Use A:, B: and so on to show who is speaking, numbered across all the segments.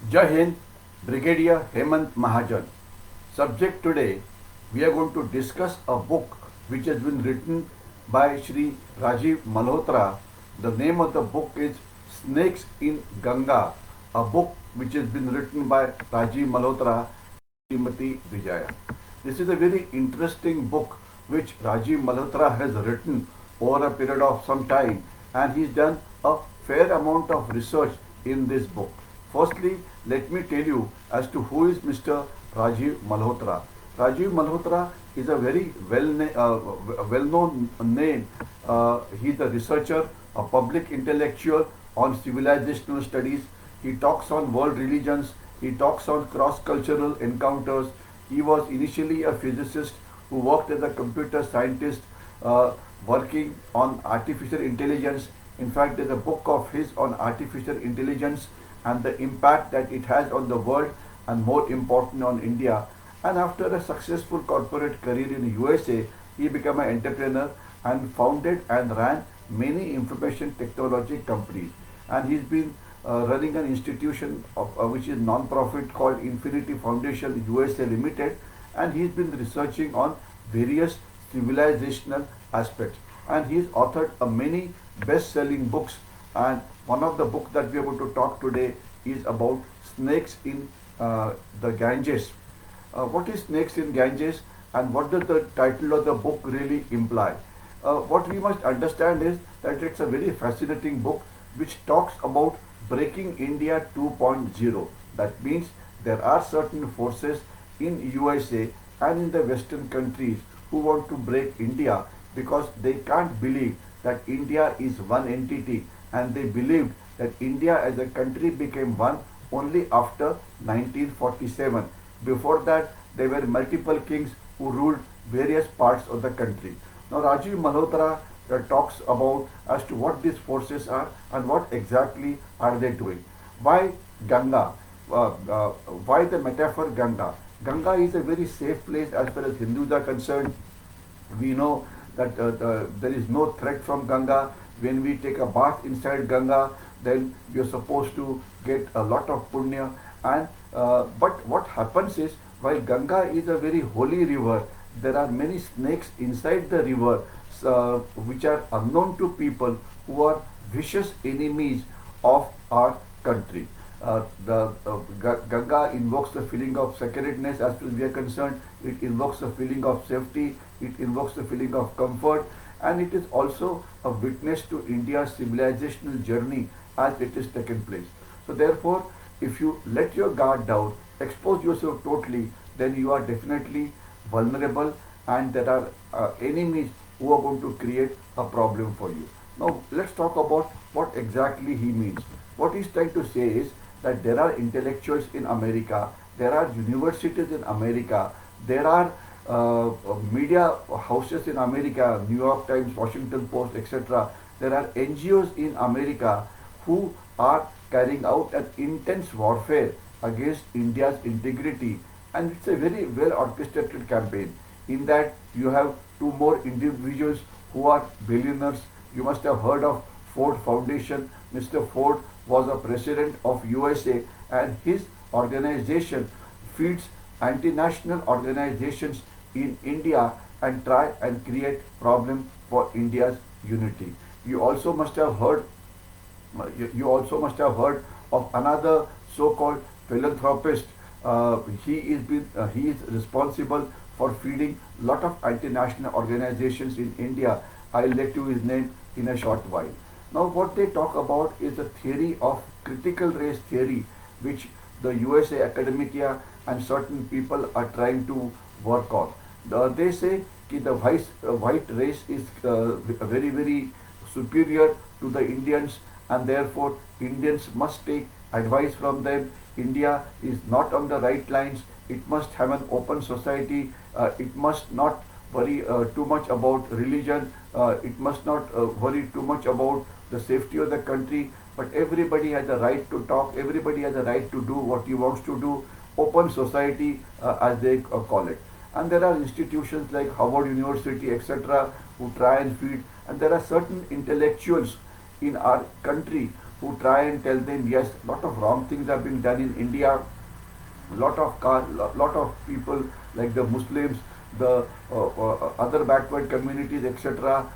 A: Jai Hind, Brigadier Hemant Mahajan. Subject today, we are going to discuss a book which has been written by Shri Rajiv Malhotra. The name of the book is Snakes in Ganga, a book which has been written by Rajiv Malhotra, Srimati Vijaya. This is a very interesting book which Rajiv Malhotra has written over a period of some time, and he's done a fair amount of research in this book. Firstly, let me tell you as to who is Mr. Rajiv Malhotra. Rajiv Malhotra is a very well-known name. He is a researcher, a public intellectual on civilizational studies. He talks on world religions. He talks on cross-cultural encounters. He was initially a physicist who worked as a computer scientist working on artificial intelligence. In fact, there's a book of his on artificial intelligence and the impact that it has on the world and more important on India. And after a successful corporate career in the USA, he became an entrepreneur and founded and ran many information technology companies. And he's been running an institution which is non-profit called Infinity Foundation USA Limited, and he's been researching on various civilizational aspects. And he's authored a many best-selling books, and one of the books that we are going to talk today is about snakes in the Ganges. What is snakes in Ganges, and what does the title of the book really imply? What we must understand is that it's a very fascinating book which talks about breaking India 2.0. That means there are certain forces in USA and in the Western countries who want to break India because they can't believe that India is one entity, and they believed that India as a country became one only after 1947. Before that, there were multiple kings who ruled various parts of the country. Now, Rajiv Malhotra talks about as to what these forces are and what exactly are they doing. Why Ganga? Why the metaphor Ganga? Ganga is a very safe place as far as Hindus are concerned. We know that there is no threat from Ganga. When we take a bath inside Ganga, then we are supposed to get a lot of punya. And but what happens is, while Ganga is a very holy river, there are many snakes inside the river which are unknown to people, who are vicious enemies of our country. Ganga invokes the feeling of sacredness as far as we are concerned. It invokes the feeling of safety. It invokes the feeling of comfort, and it is also a witness to India's civilizational journey as it is taken place. So therefore, if you let your guard down, expose yourself totally, then you are definitely vulnerable, and there are enemies who are going to create a problem for you. Now let's talk about what exactly he means. What he's trying to say is that there are intellectuals in America, there are universities in America, there are media houses in America, New York Times, Washington Post, etc. There are NGOs in America who are carrying out an intense warfare against India's integrity, and it's a very well orchestrated campaign. In that, you have two more individuals who are billionaires. You must have heard of Ford Foundation. Mr. Ford was a president of USA, and his organization feeds anti-national organizations in India and try and create problem for India's unity. You also must have heard you also must have heard of another so-called philanthropist. He is responsible for feeding lot of anti-national organizations in India. I'll let you his name in a short while. Now, what they talk about is the theory of critical race theory, which the USA academia and certain people are trying to work on. They say that the white race is very superior to the Indians, and therefore Indians must take advice from them. India is not on the right lines. It must have an open society. It must not worry too much about religion. It must not worry too much about the safety of the country. But everybody has a right to talk. Everybody has a right to do what he wants to do. Open society, as they call it. And there are institutions like Harvard University, etc., who try and feed. And there are certain intellectuals in our country who try and tell them, yes, a lot of wrong things have been done in India, lot of people like the Muslims, the other backward communities, etc.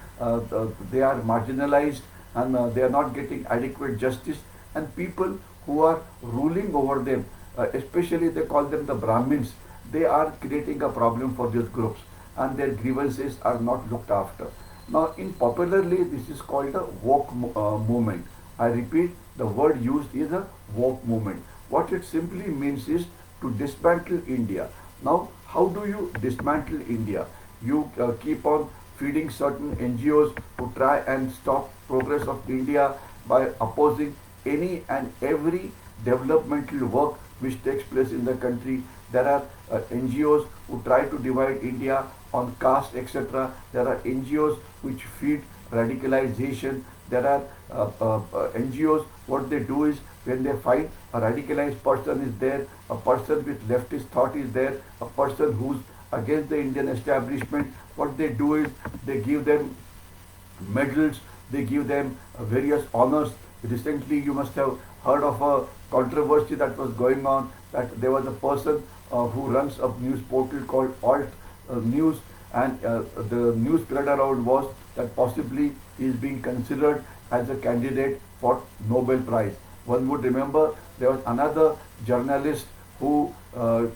A: They are marginalized and they are not getting adequate justice. And people who are ruling over them, especially they call them the Brahmins, they are creating a problem for these groups, and their grievances are not looked after. Now, in popularly, this is called a woke movement. I repeat, the word used is a woke movement. What it simply means is to dismantle India. Now, how do you dismantle India? You keep on feeding certain NGOs who try and stop progress of India by opposing any and every developmental work which takes place in the country. There are NGOs who try to divide India on caste, etc. There are NGOs which feed radicalization. There are NGOs, what they do is when they find a radicalized person is there, a person with leftist thought is there, a person who's against the Indian establishment, what they do is they give them medals, they give them various honors. Recently, you must have heard of a controversy that was going on, that there was a person who runs a news portal called Alt News, and the news spread around was that possibly he is being considered as a candidate for Nobel Prize. One would remember there was another journalist who put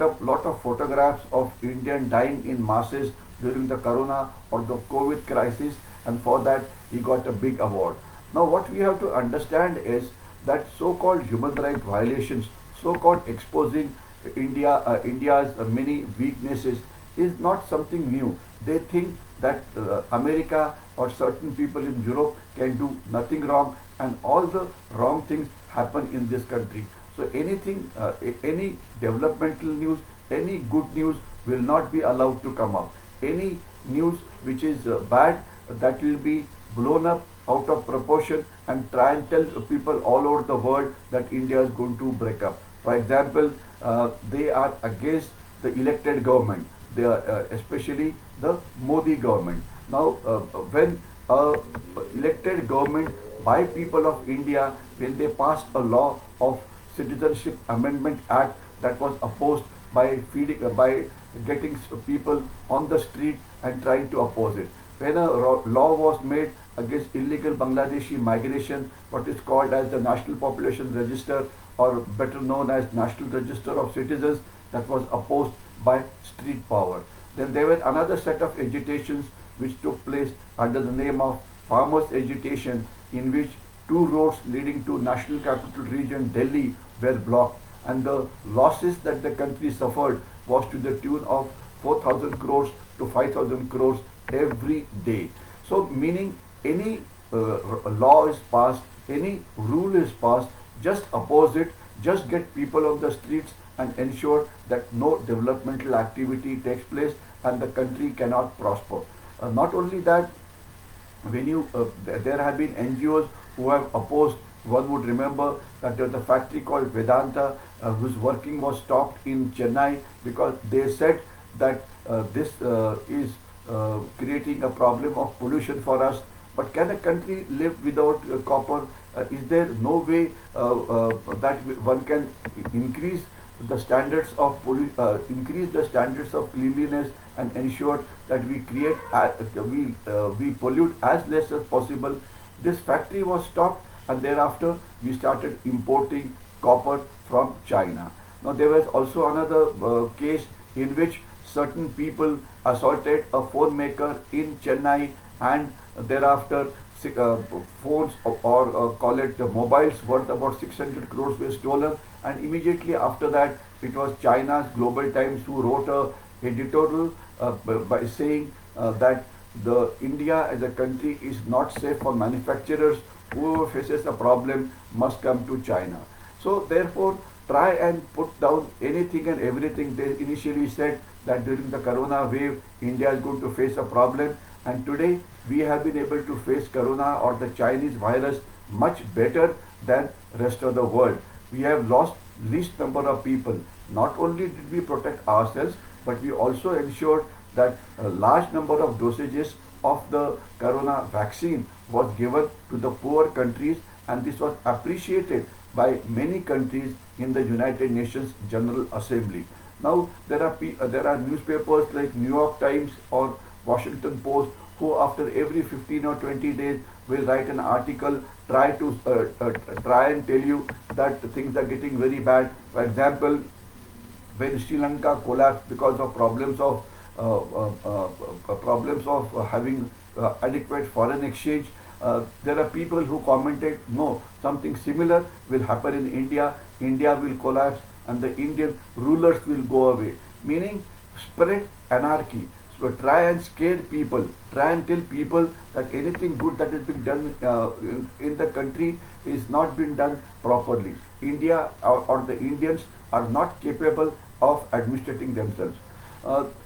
A: up lot of photographs of Indian dying in masses during the corona or the COVID crisis, and for that he got a big award. Now what we have to understand is that so-called human rights violations, so-called exposing India's many weaknesses is not something new. They think that America or certain people in Europe can do nothing wrong, and all the wrong things happen in this country. So anything, any developmental news, any good news will not be allowed to come up. Any news which is bad, that will be blown up out of proportion and try and tell people all over the world that India is going to break up. For example, they are against the elected government. They are especially the Modi government. Now, when elected government by people of India, when they passed a law of Citizenship Amendment Act that was opposed by by getting people on the street and trying to oppose it. When a law was made against illegal Bangladeshi migration, what is called as the National Population Register, or better known as National Register of Citizens, that was opposed by street power. Then there were another set of agitations which took place under the name of farmers' agitation, in which two roads leading to National Capital Region Delhi were blocked, and the losses that the country suffered was to the tune of 4,000 crores to 5,000 crores every day. So meaning any law is passed, any rule is passed, just oppose it, just get people on the streets and ensure that no developmental activity takes place and the country cannot prosper. Not only that, when you there have been NGOs who have opposed. One would remember that there was a factory called Vedanta whose working was stopped in Chennai because they said that this is creating a problem of pollution for us. But can a country live without copper? Is there no way that one can increase the standards of cleanliness and ensure that we create we pollute as less as possible? This factory was stopped, and thereafter we started importing copper from China. Now there was also another case in which certain people assaulted a phone maker in Chennai, and thereafter phones or call it mobiles worth about 600 crores were stolen, and immediately after that it was China's Global Times who wrote a editorial by saying that the India as a country is not safe for manufacturers. Whoever faces a problem must come to China. So therefore, try and put down anything and everything. They initially said that during the corona wave, India is going to face a problem, and today we have been able to face corona or the Chinese virus much better than rest of the world. We have lost least number of people. Not only did we protect ourselves, but we also ensured that a large number of dosages of the corona vaccine was given to the poor countries, and this was appreciated by many countries in the United Nations General Assembly. Now there are newspapers like New York Times or Washington Post who after every 15 or 20 days will write an article, try and tell you that things are getting very bad. For example, when Sri Lanka collapsed because of problems of having adequate foreign exchange, there are people who commented, no, something similar will happen in India. India will collapse and the Indian rulers will go away. Meaning, spread anarchy. So try and scare people. Try and tell people that anything good that is being done in the country is not being done properly. India or the Indians are not capable of administrating themselves.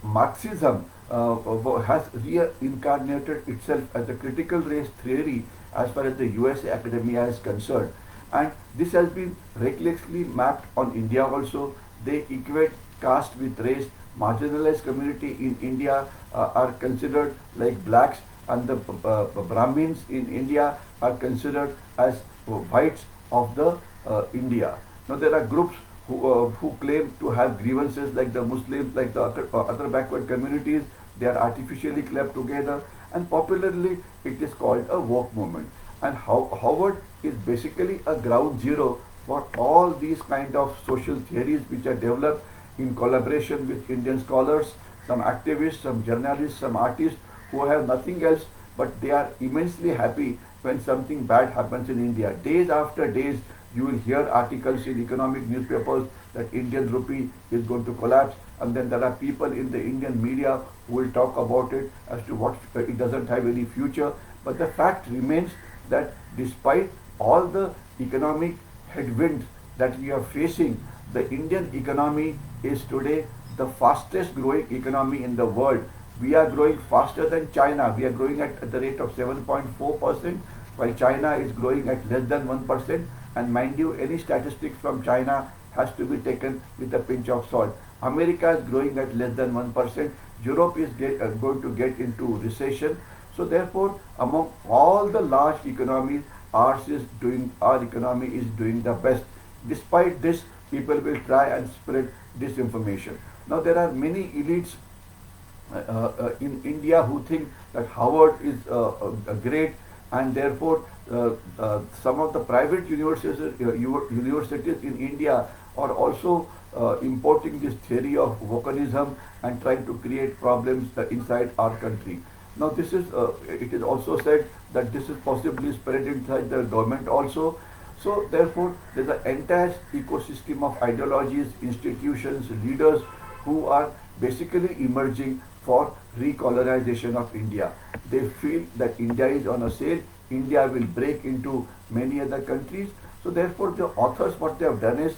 A: Marxism has reincarnated itself as a critical race theory as far as the USA academia is concerned. And this has been recklessly mapped on India also. They equate caste with race. Marginalized community in India are considered like blacks, and the Brahmins in India are considered as whites of the India. Now there are groups who claim to have grievances like the Muslims, like the other backward communities. They are artificially clubbed together, and popularly it is called a woke movement. And Howard is basically a ground zero for all these kind of social theories which are developed in collaboration with Indian scholars, some activists, some journalists, some artists who have nothing else, but they are immensely happy when something bad happens in India. Days after days, you will hear articles in economic newspapers that Indian rupee is going to collapse, and then there are people in the Indian media who will talk about it as to what it doesn't have any future. But the fact remains that despite all the economic headwinds that we are facing, the Indian economy is today the fastest growing economy in the world. We are growing faster than China. We are growing at the rate of 7.4%, while China is growing at less than 1%. And mind you, any statistics from China has to be taken with a pinch of salt. America is growing at less than 1%. Europe is going to get into recession. So therefore, among all the large economies, our economy is doing the best. Despite this, people will try and spread disinformation. Now there are many elites in India who think that Harvard is great, and therefore some of the private universities in India are also importing this theory of wokenism and trying to create problems inside our country. Now this is it is also said that this is possibly spread inside the government also. So therefore there is an entire ecosystem of ideologies, institutions, leaders who are basically emerging for recolonization of India. They feel that India is on a sale, India will break into many other countries. So therefore the authors, what they have done is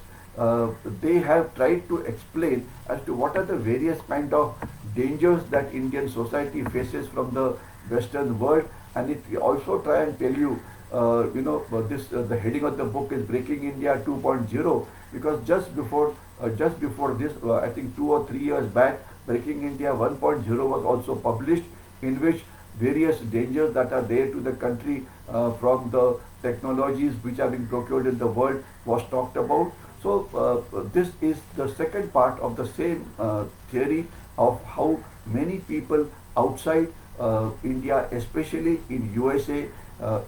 A: they have tried to explain as to what are the various kind of dangers that Indian society faces from the Western world, and it also try and tell you, the heading of the book is Breaking India 2.0, because just before this, I think 2 or 3 years back, Breaking India 1.0 was also published, in which various dangers that are there to the country from the technologies which are being procured in the world was talked about. So this is the second part of the same theory of how many people outside India, especially in USA,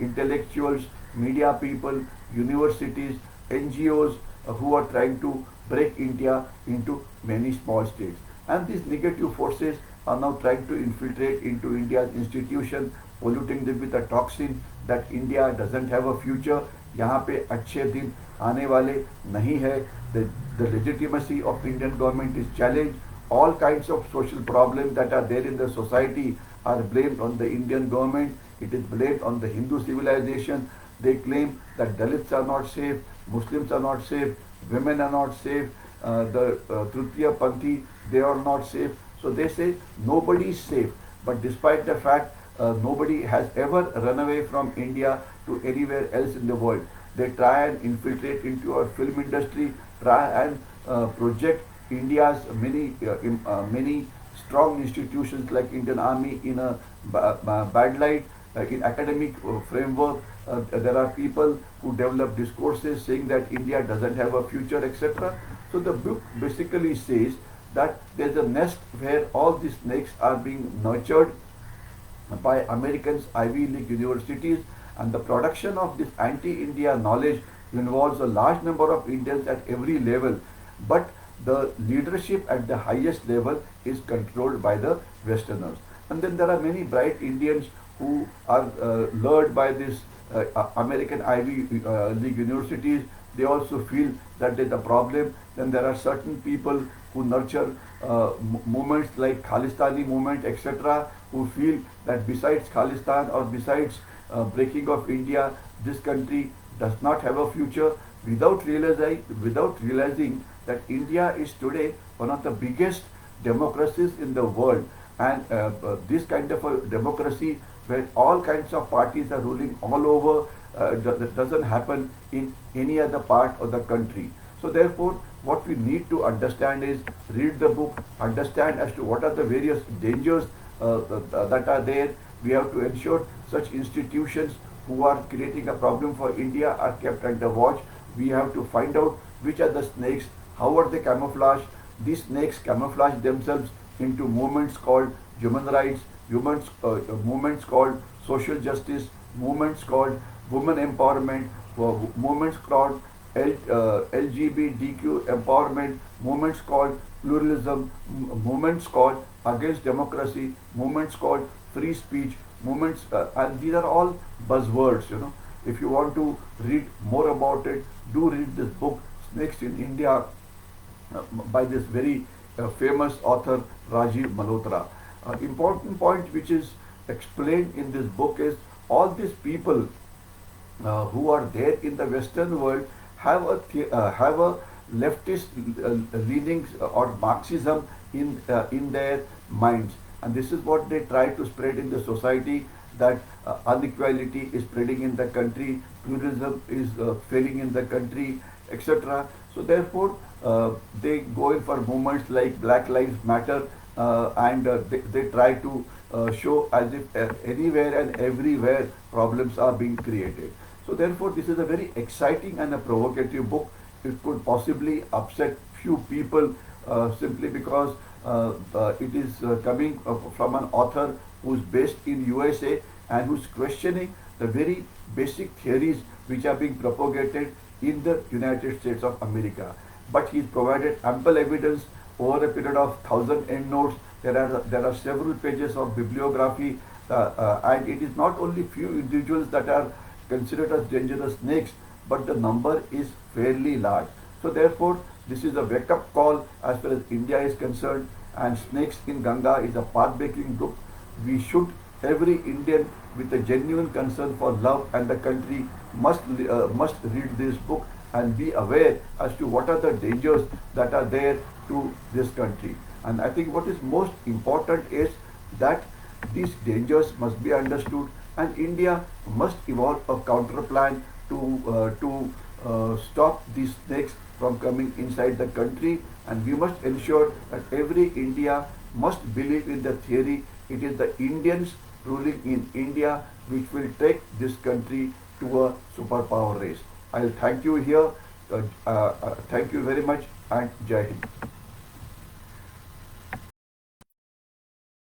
A: intellectuals, media people, universities, NGOs who are trying to break India into many small states. And these negative forces are now trying to infiltrate into India's institution, polluting them with a toxin that India doesn't have a future. यहाँ पे अच्छे दिन आने वाले नहीं है. The legitimacy of Indian government is challenged. All kinds of social problems that are there in the society are blamed on the Indian government. It is blamed on the Hindu civilization. They claim that Dalits are not safe, Muslims are not safe, women are not safe, the Tritiya Panthi, they are not safe. So they say nobody is safe. But despite the fact nobody has ever run away from India to anywhere else in the world. They try and infiltrate into our film industry, try and project India's many strong institutions like Indian Army in a bad light. in academic framework, there are people who develop discourses saying that India doesn't have a future, etc. So the book basically says that there's a nest where all these snakes are being nurtured by Americans, Ivy League universities, and the production of this anti-India knowledge involves a large number of Indians at every level, but the leadership at the highest level is controlled by the Westerners. And then there are many bright Indians who are lured by this American Ivy League universities. They also feel that there's a problem. Then there are certain people who nurture movements like Khalistani movement, etc., who feel that besides Khalistan or besides breaking of India, this country does not have a future, without realizing that India is today one of the biggest democracies in the world, and this kind of a democracy where all kinds of parties are ruling all over, that doesn't happen in any other part of the country. So therefore, what we need to understand is read the book, understand as to what are the various dangers that are there. We have to ensure such institutions who are creating a problem for India are kept under watch. We have to find out which are the snakes, how are they camouflaged. These snakes camouflage themselves into movements called human rights, movements called social justice, movements called women empowerment, movements called LGBTQ empowerment, movements called pluralism, movements called against democracy, movements called free speech, movements, and these are all buzzwords. If you want to read more about it, do read this book, Snakes in India, by this very famous author Rajiv Malhotra. Important point which is explained in this book is all these people who are there in the Western world have a leftist leanings or Marxism in their minds, and this is what they try to spread in the society, that inequality is spreading in the country, pluralism is failing in the country, etc. So therefore, they go in for movements like Black Lives Matter, and they try to show as if anywhere and everywhere problems are being created. So therefore, this is a very exciting and a provocative book. It could possibly upset few people simply because it is coming from an author who's based in USA and who's questioning the very basic theories which are being propagated in the United States of America. But he's provided ample evidence over a period of 1,000 endnotes. There are several pages of bibliography, and it is not only few individuals that are considered as dangerous snakes, but the number is fairly large. So therefore, this is a wake-up call as far as India is concerned, and Snakes in Ganga is a path-breaking book. We should, every Indian with a genuine concern for love and the country must read this book and be aware as to what are the dangers that are there to this country. And I think what is most important is that these dangers must be understood, and India must evolve a counter plan to stop these snakes from coming inside the country, and we must ensure that every India must believe in the theory it is the Indians ruling in India which will take this country to a superpower race. I'll thank you here. Thank you very much, and Jai Hind.